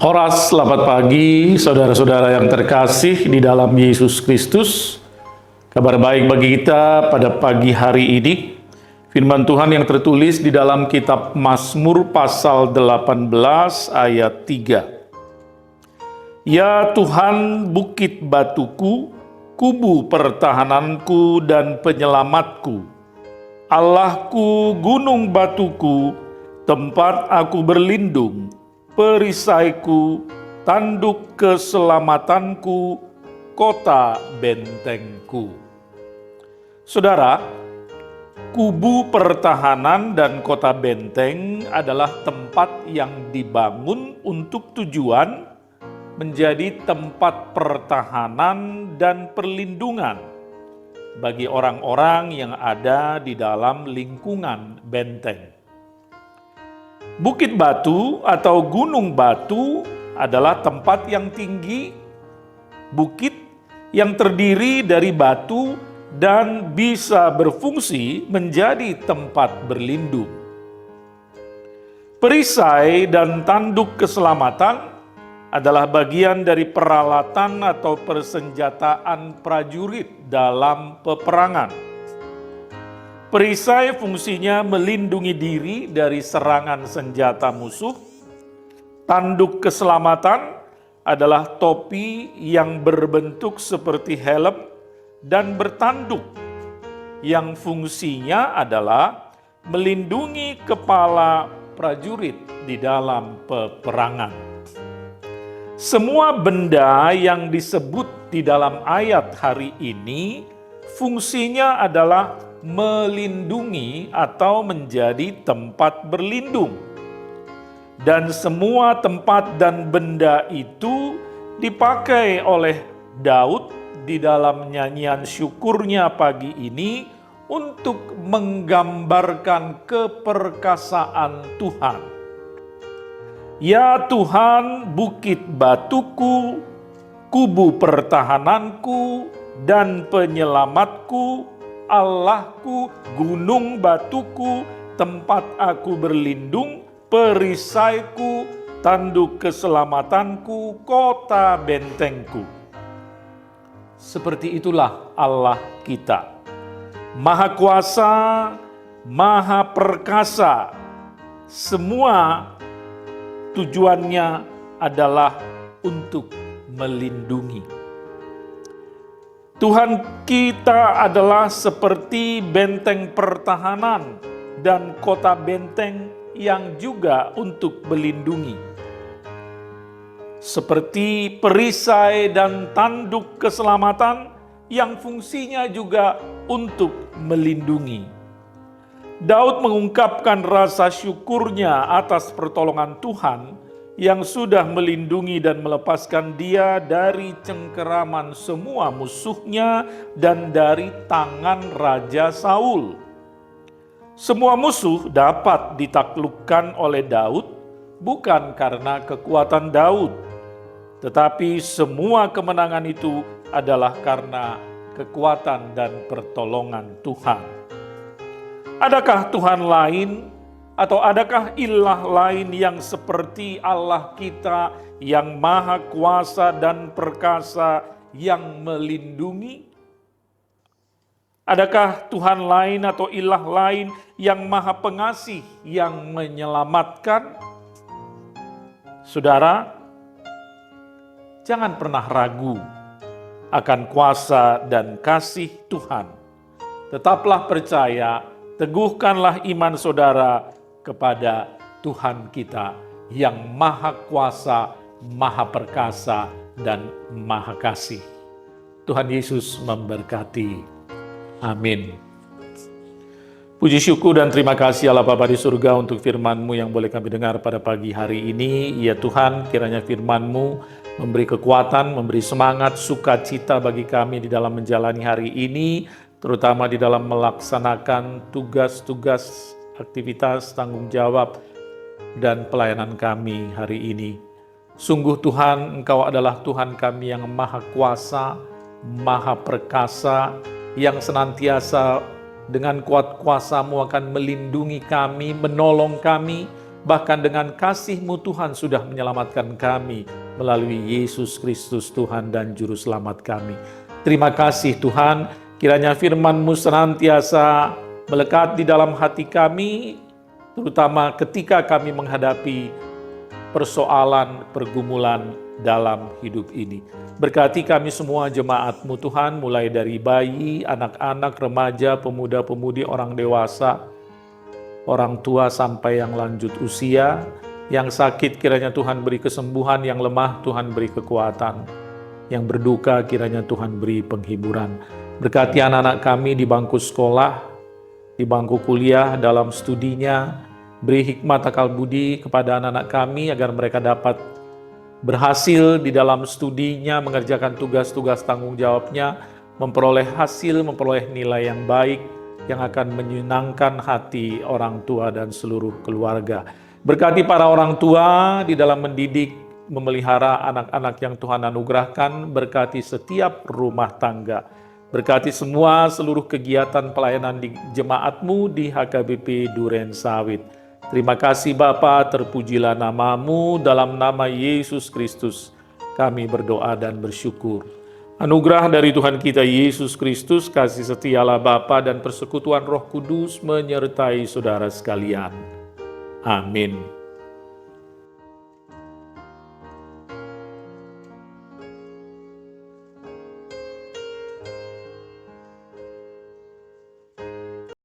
Horas, selamat pagi saudara-saudara yang terkasih di dalam Yesus Kristus. Kabar baik bagi kita pada pagi hari ini. Firman Tuhan yang tertulis di dalam kitab Mazmur pasal 18 ayat 3. Ya Tuhan, bukit batuku, kubu pertahananku dan penyelamatku. Allahku, gunung batuku, tempat aku berlindung, perisaiku, tanduk keselamatanku, kota bentengku. Saudara, kubu pertahanan dan kota benteng adalah tempat yang dibangun untuk tujuan menjadi tempat pertahanan dan perlindungan bagi orang-orang yang ada di dalam lingkungan benteng. Bukit Batu atau Gunung Batu adalah tempat yang tinggi, bukit yang terdiri dari batu dan bisa berfungsi menjadi tempat berlindung. Perisai dan tanduk keselamatan adalah bagian dari peralatan atau persenjataan prajurit dalam peperangan. Perisai fungsinya melindungi diri dari serangan senjata musuh. Tanduk keselamatan adalah topi yang berbentuk seperti helm dan bertanduk, yang fungsinya adalah melindungi kepala prajurit di dalam peperangan. Semua benda yang disebut di dalam ayat hari ini fungsinya adalah melindungi atau menjadi tempat berlindung. Dan semua tempat dan benda itu dipakai oleh Daud di dalam nyanyian syukurnya pagi ini untuk menggambarkan keperkasaan Tuhan. Ya Tuhan, bukit batuku, kubu pertahananku dan penyelamatku, Allahku, gunung batuku, tempat aku berlindung, perisaiku, tanduk keselamatanku, kota bentengku. Seperti itulah Allah kita. Maha kuasa, maha perkasa. Semua tujuannya adalah untuk melindungi. Tuhan kita adalah seperti benteng pertahanan dan kota benteng yang juga untuk melindungi. Seperti perisai dan tanduk keselamatan yang fungsinya juga untuk melindungi. Daud mengungkapkan rasa syukurnya atas pertolongan Tuhan yang sudah melindungi dan melepaskan dia dari cengkeraman semua musuhnya dan dari tangan Raja Saul. Semua musuh dapat ditaklukkan oleh Daud bukan karena kekuatan Daud, tetapi semua kemenangan itu adalah karena kekuatan dan pertolongan Tuhan. Adakah Tuhan lain? Atau adakah ilah lain yang seperti Allah kita yang maha kuasa dan perkasa yang melindungi? Adakah Tuhan lain atau ilah lain yang maha pengasih yang menyelamatkan? Saudara, jangan pernah ragu akan kuasa dan kasih Tuhan. Tetaplah percaya, teguhkanlah iman saudara kepada Tuhan kita yang maha kuasa, maha perkasa, dan maha kasih. Tuhan Yesus memberkati. Amin. Puji syukur dan terima kasih Allah Bapa di surga untuk firman-Mu yang boleh kami dengar pada pagi hari ini. Ya Tuhan, kiranya firman-Mu memberi kekuatan, memberi semangat, sukacita bagi kami di dalam menjalani hari ini, terutama di dalam melaksanakan tugas-tugas, aktivitas, tanggung jawab, dan pelayanan kami hari ini. Sungguh Tuhan, Engkau adalah Tuhan kami yang maha kuasa, maha perkasa, yang senantiasa dengan kuat kuasa-Mu akan melindungi kami, menolong kami, bahkan dengan kasih-Mu Tuhan sudah menyelamatkan kami melalui Yesus Kristus Tuhan dan Juru Selamat kami. Terima kasih Tuhan, kiranya firman-Mu senantiasa melekat di dalam hati kami, terutama ketika kami menghadapi persoalan, pergumulan dalam hidup ini. Berkati kami semua jemaat-Mu Tuhan, mulai dari bayi, anak-anak, remaja, pemuda-pemudi, orang dewasa, orang tua sampai yang lanjut usia. Yang sakit kiranya Tuhan beri kesembuhan, yang lemah Tuhan beri kekuatan, yang berduka kiranya Tuhan beri penghiburan. Berkati anak-anak kami di bangku sekolah, di bangku kuliah, dalam studinya. Beri hikmat akal budi kepada anak-anak kami agar mereka dapat berhasil di dalam studinya, mengerjakan tugas-tugas tanggung jawabnya, memperoleh hasil, memperoleh nilai yang baik, yang akan menyenangkan hati orang tua dan seluruh keluarga. Berkati para orang tua di dalam mendidik, memelihara anak-anak yang Tuhan anugerahkan, berkati setiap rumah tangga. Berkati semua seluruh kegiatan pelayanan di jemaat-Mu di HKBP Duren Sawit. Terima kasih Bapa, terpujilah nama-Mu, dalam nama Yesus Kristus kami berdoa dan bersyukur. Anugerah dari Tuhan kita Yesus Kristus, kasih setia Allah Bapa dan persekutuan Roh Kudus menyertai saudara sekalian. Amin.